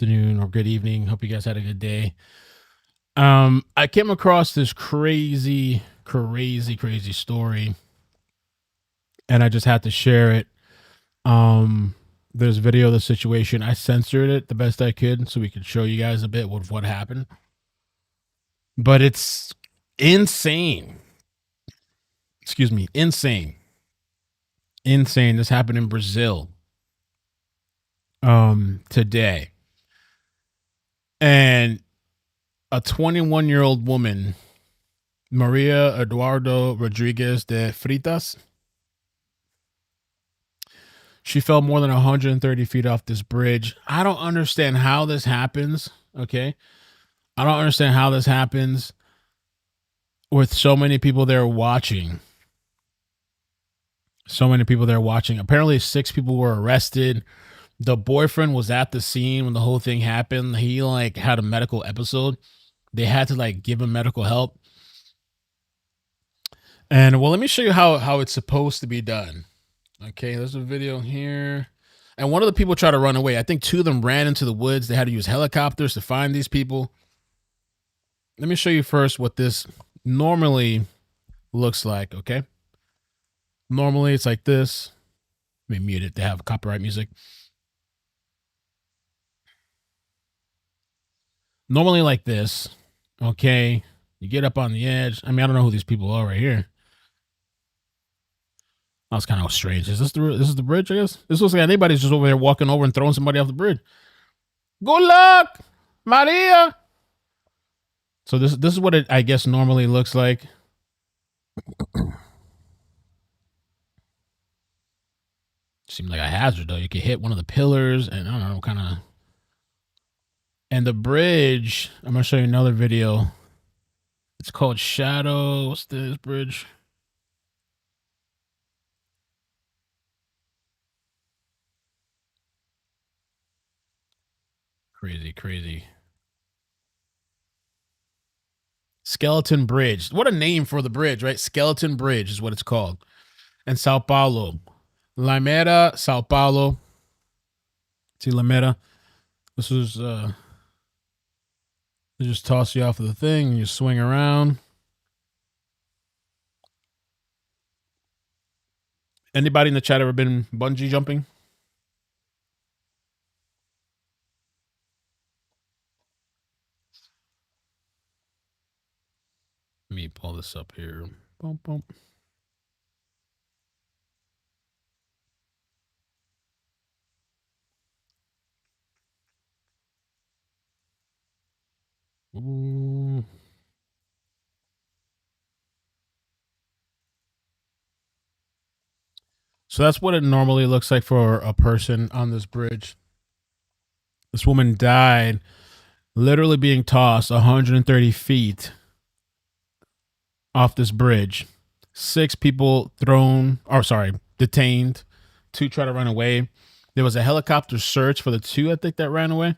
afternoon or good evening. Hope you guys had a good day. I came across this crazy story, and I just had to share it. There's a video of the situation. I censored it the best I could so we could show you guys a bit of what happened. But it's insane. Excuse me, insane. This happened in Brazil today. And a 21-year-old woman, Maria Eduarda Rodrigues de Freitas, she fell more than 130 feet off this bridge. I don't understand how this happens, okay? I don't understand how this happens with so many people there watching. Apparently 6 people were arrested. The boyfriend was at the scene when the whole thing happened. He had a medical episode. They had to give him medical help. And well, let me show you how it's supposed to be done. Okay, there's a video here. And one of the people tried to run away. I think 2 of them ran into the woods. They had to use helicopters to find these people. Let me show you first what this normally looks like, okay? Normally it's like this. Let me mute it to have copyright music. Normally like this, okay? You get up on the edge. I mean, I don't know who these people are right here. That's kind of strange. This is the bridge, I guess? This looks like anybody's just over there walking over and throwing somebody off the bridge. Good luck, Maria! So this is what it, I guess, normally looks like. Seems like a hazard, though. You could hit one of the pillars and I don't know, kind of. And the bridge, I'm going to show you another video. It's called Shadow. What's this bridge? Crazy. Skeleton Bridge. What a name for the bridge, right? Skeleton Bridge is what it's called. And Sao Paulo. Limeira Sao Paulo. See Limeira? This is they just toss you off of the thing and you swing around. Anybody in the chat ever been bungee jumping? Let me pull this up here. Boom, boom. Ooh. So that's what it normally looks like for a person on this bridge. This woman died literally being tossed 130 feet off this bridge. 6 people detained. 2 try to run away. There was a helicopter search for the 2, I think, that ran away.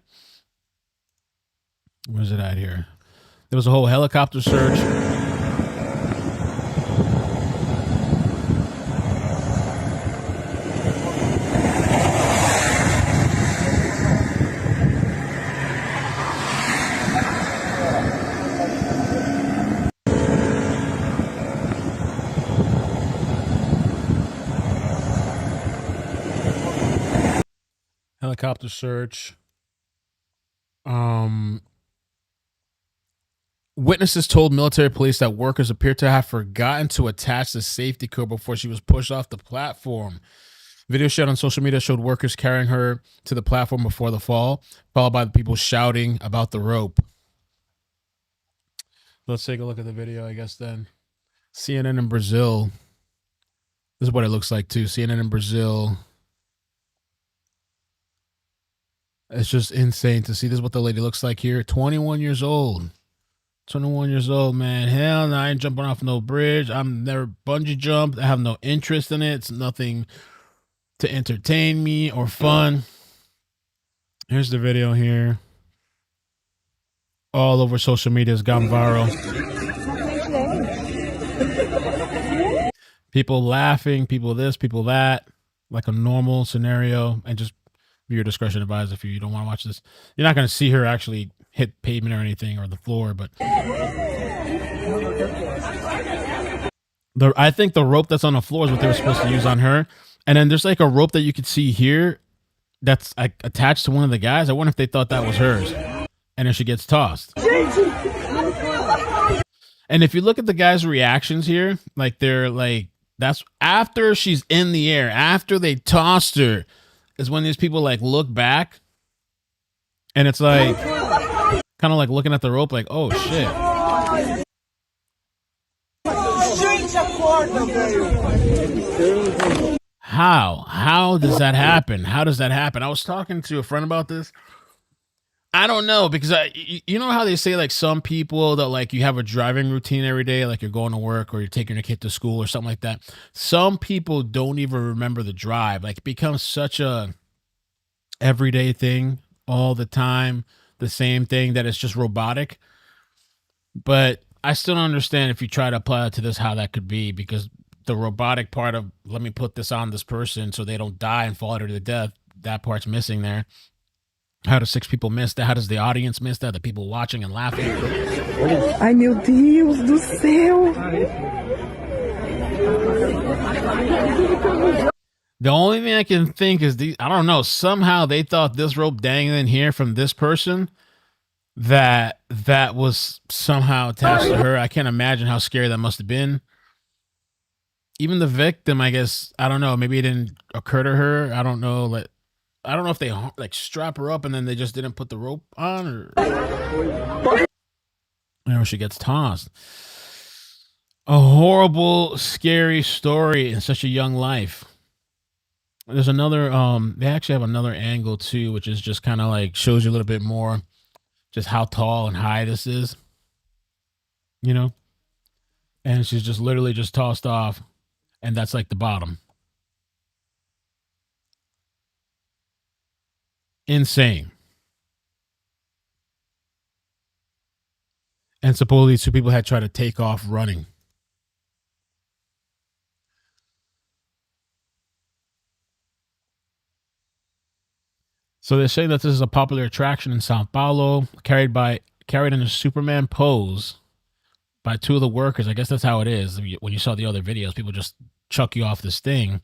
Where's it at here? There was a whole helicopter search. Helicopter search. Witnesses told military police that workers appear to have forgotten to attach the safety cord before she was pushed off the platform. Video shared on social media showed workers carrying her to the platform before the fall, followed by the people shouting about the rope. Let's take a look at the video, I guess, then. CNN in Brazil. This is what it looks like, too. CNN in Brazil. It's just insane to see. This is what the lady looks like here. 21 years old. 21 years old, man. Hell no, I ain't jumping off no bridge. I've never bungee jumped. I have no interest in it. It's nothing to entertain me or fun. Here's the video here. All over social media. It's gone viral. People laughing, people this, people that. Like a normal scenario. And just Your discretion advised if you don't want to watch this. You're not going to see her actually hit pavement or anything or the floor, but I think the rope that's on the floor is what they were supposed to use on her. And then there's like a rope that you could see here that's like attached to one of the guys. I wonder if they thought that was hers. And then she gets tossed. And if you look at the guys' reactions here, like they're like, that's after she's in the air, after they tossed her, is when these people like look back, and it's like kind of like looking at the rope, like, oh shit. How does that happen? How does that happen? I was talking to a friend about this. I don't know, because you know how they say like some people that like you have a driving routine every day, like you're going to work or you're taking your kid to school or something like that. Some people don't even remember the drive. Like it becomes such a everyday thing all the time, the same thing, that it's just robotic. But I still don't understand if you try to apply it to this, how that could be, because the robotic part of let me put this on this person so they don't die and fall to their death, that part's missing there. How do 6 people miss that? How does the audience miss that? The people watching and laughing. Ai, meu Deus do céu. The only thing I can think is I don't know, somehow they thought this rope dangling here from this person, that was somehow attached to her. I can't imagine how scary that must have been. Even the victim, I guess, I don't know, maybe it didn't occur to her. I don't know, like, I don't know if they like strap her up and then they just didn't put the rope on, or she gets tossed. A horrible, scary story in such a young life. There's another they actually have another angle too, which is just kind of like shows you a little bit more just how tall and high this is, you know? And she's just literally just tossed off, and that's like the bottom. Insane. And supposedly 2 people had tried to take off running. So they're saying that this is a popular attraction in Sao Paulo, carried in a Superman pose by 2 of the workers. I guess that's how it is. When you saw the other videos, people just chuck you off this thing.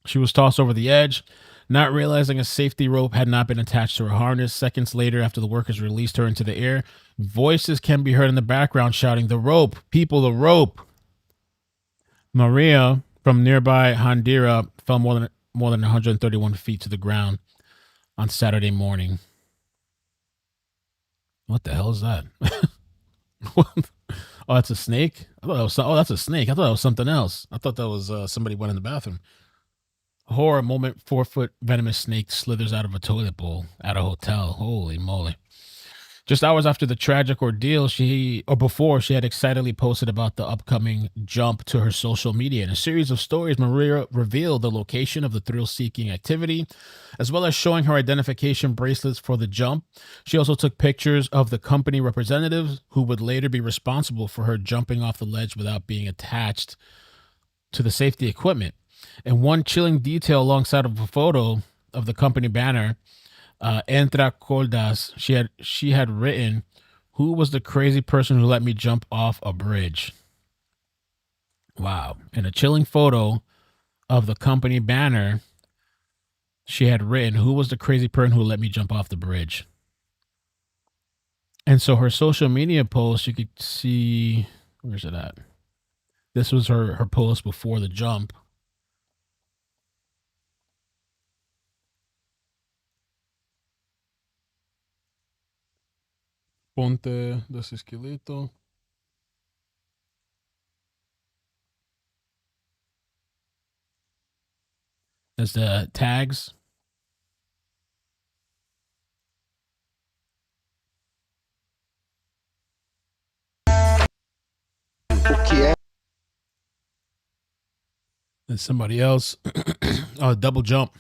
She was tossed over the edge, not realizing a safety rope had not been attached to her harness. Seconds later, after the workers released her into the air, voices can be heard in the background shouting, "The rope! People, the rope!" Maria from nearby Handira fell more than 131 feet to the ground on Saturday morning. What the hell is that? Oh, that's a snake? I thought that was that's a snake. I thought that was something else. I thought that was somebody went in the bathroom. Horror moment, 4-foot venomous snake slithers out of a toilet bowl at a hotel. Holy moly. Just hours after the tragic ordeal, before, she had excitedly posted about the upcoming jump to her social media. In a series of stories, Maria revealed the location of the thrill-seeking activity, as well as showing her identification bracelets for the jump. She also took pictures of the company representatives who would later be responsible for her jumping off the ledge without being attached to the safety equipment. And one chilling detail alongside of a photo of the company banner, entre, cordas, she had written, "Who was the crazy person who let me jump off a bridge?" Wow. In a chilling photo of the company banner, she had written, "Who was the crazy person who let me jump off the bridge?" And so her social media post, you could see, where's it at? This was her post before the jump. Ponte, das esqueleto. That's the tags. There's somebody else. Oh, double jump.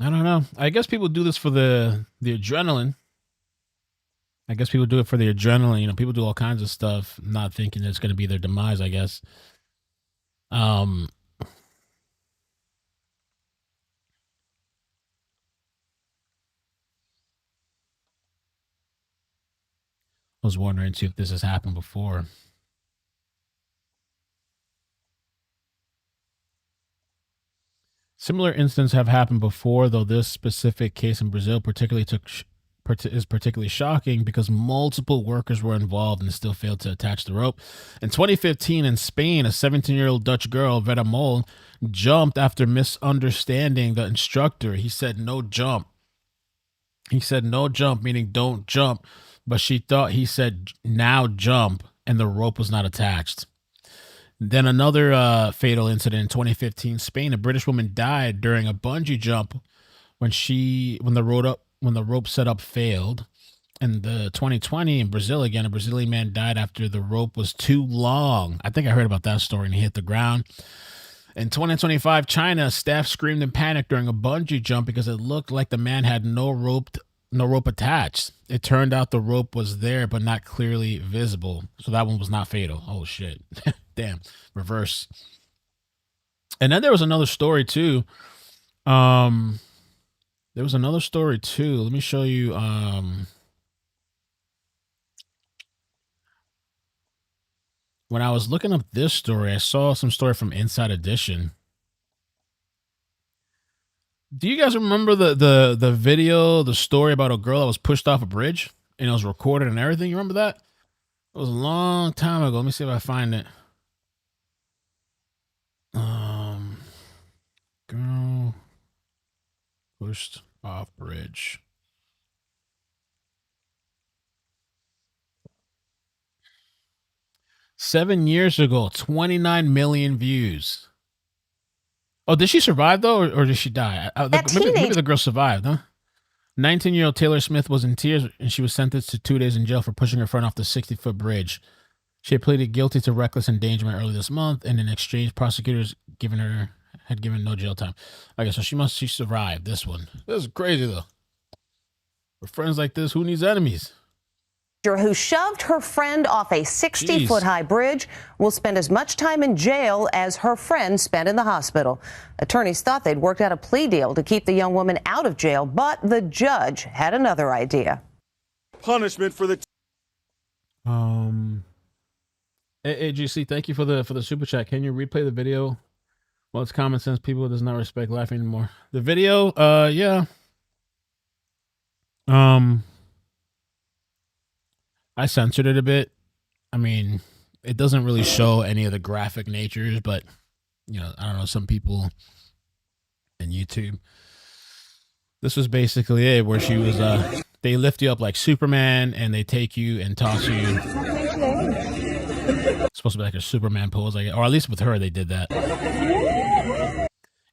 I don't know. I guess people do this for the adrenaline. I guess people do it for the adrenaline. You know, people do all kinds of stuff, not thinking it's going to be their demise. I guess. Um, I was wondering too if this has happened before. Similar incidents have happened before, though this specific case in Brazil is particularly shocking because multiple workers were involved and still failed to attach the rope. In 2015, in Spain, a 17-year-old Dutch girl, Vera Mol, jumped after misunderstanding the instructor. He said no jump. He said no jump, meaning don't jump, but she thought he said now jump, and the rope was not attached. Then another fatal incident in 2015, Spain. A British woman died during a bungee jump when the rope setup failed. And the 2020 in Brazil again, a Brazilian man died after the rope was too long. I think I heard about that story, and he hit the ground. In 2025, China, staff screamed in panic during a bungee jump because it looked like the man had no rope attached. It turned out the rope was there but not clearly visible. So that one was not fatal. Oh shit. Damn. Reverse. And then there was another story too. Let me show you when I was looking up this story, I saw some story from Inside Edition. Do you guys remember the video, the story about a girl that was pushed off a bridge and it was recorded and everything? You remember that? It was a long time ago. Let me see if I find it. Girl pushed off bridge. Seven years ago, 29 million views. Oh, did she survive though, or did she die? Maybe the girl survived, huh? 19-year-old Taylor Smith was in tears, and she was sentenced to 2 days in jail for pushing her friend off the 60-foot bridge. She had pleaded guilty to reckless endangerment early this month, and in exchange, prosecutors had given no jail time. Okay, so she survived this one. This is crazy though. For friends like this, who needs enemies? Who shoved her friend off a 60-foot high bridge will spend as much time in jail as her friend spent in the hospital. Attorneys thought they'd worked out a plea deal to keep the young woman out of jail, but the judge had another idea. Punishment for the AGC, thank you for the super chat. Can you replay the video? Well, it's common sense. People does not respect laughing anymore. The video, yeah. I censored it a bit. I mean, it doesn't really show any of the graphic natures, but you know, I don't know, some people in YouTube. This was basically it, where she was they lift you up like Superman and they take you and toss you. It's supposed to be like a Superman pose, like, or at least with her they did that.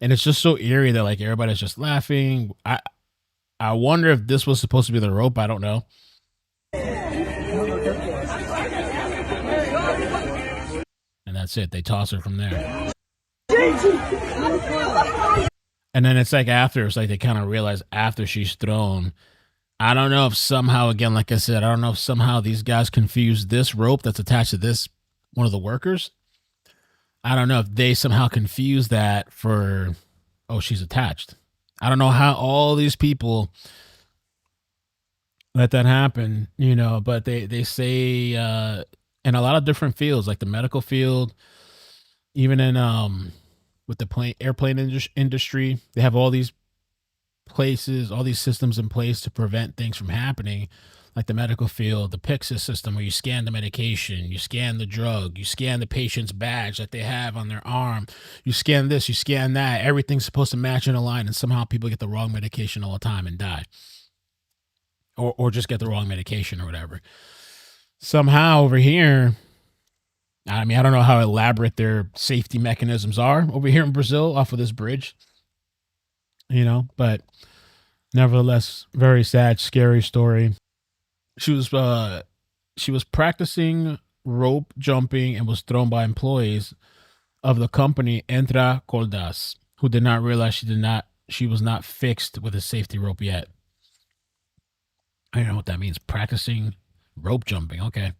And it's just so eerie that like everybody's just laughing. I wonder if this was supposed to be the rope. I don't know. And that's it. They toss her from there. And then it's like after, it's like they kind of realize after she's thrown. I don't know if somehow, again, like I said, I don't know if somehow these guys confused this rope that's attached to this, one of the workers. I don't know if they somehow confused that for, oh, she's attached. I don't know how all these people let that happen, you know, but they say in a lot of different fields, like the medical field, even in with the airplane industry, they have all these places, all these systems in place to prevent things from happening, like the medical field, the Pyxis system, where you scan the medication, you scan the drug, you scan the patient's badge that they have on their arm, you scan this, you scan that. Everything's supposed to match in a line, and somehow people get the wrong medication all the time and die, or just get the wrong medication or whatever. Somehow over here, I mean, I don't know how elaborate their safety mechanisms are over here in Brazil off of this bridge, you know, but nevertheless, very sad, scary story. She was practicing rope jumping and was thrown by employees of the company Entre, Cordas, who did not realize she was not fixed with a safety rope yet. I don't know what that means. Practicing rope jumping. Okay.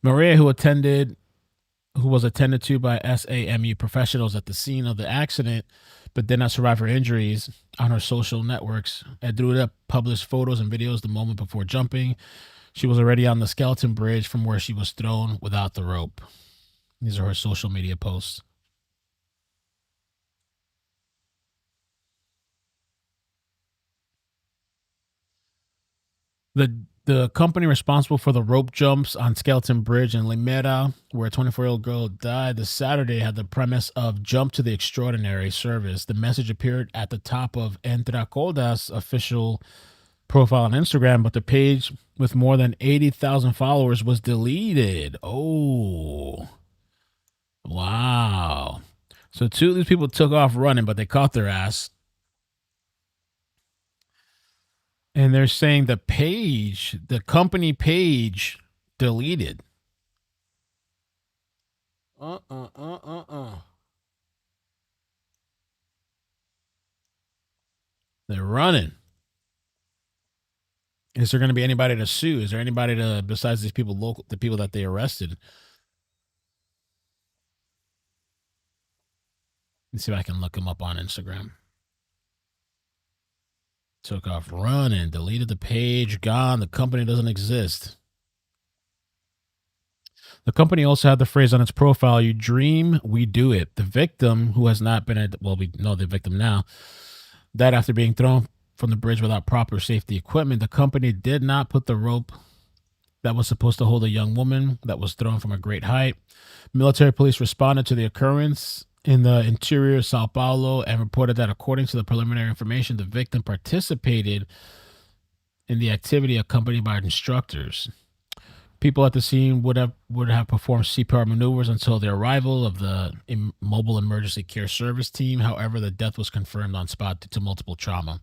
Maria, who was attended to by SAMU professionals at the scene of the accident, but did not survive her injuries, on her social networks. Eduarda published photos and videos the moment before jumping. She was already on the skeleton bridge from where she was thrown without the rope. These are her social media posts. The company responsible for the rope jumps on Skeleton Bridge in Limeira, where a 24-year-old girl died this Saturday, had the premise of "Jump to the Extraordinary" service. The message appeared at the top of Entre, cordas official profile on Instagram, but the page with more than 80,000 followers was deleted. Oh, wow. So two of these people took off running, but they caught their ass. And they're saying the company page deleted. They're running. Is there going to be anybody to sue? Is there anybody to, besides these people, the people that they arrested? Let's see if I can look them up on Instagram. Took off running, deleted the page, gone. The company doesn't exist. The company also had the phrase on its profile, "You dream, we do it." The victim, who has not been, we know the victim now, died after being thrown from the bridge without proper safety equipment. The company did not put the rope that was supposed to hold a young woman that was thrown from a great height. Military police responded to the occurrence in the interior of Sao Paulo and reported that, according to the preliminary information, the victim participated in the activity accompanied by instructors. People at the scene would have performed CPR maneuvers until the arrival of the mobile emergency care service team. However, the death was confirmed on spot due to multiple trauma.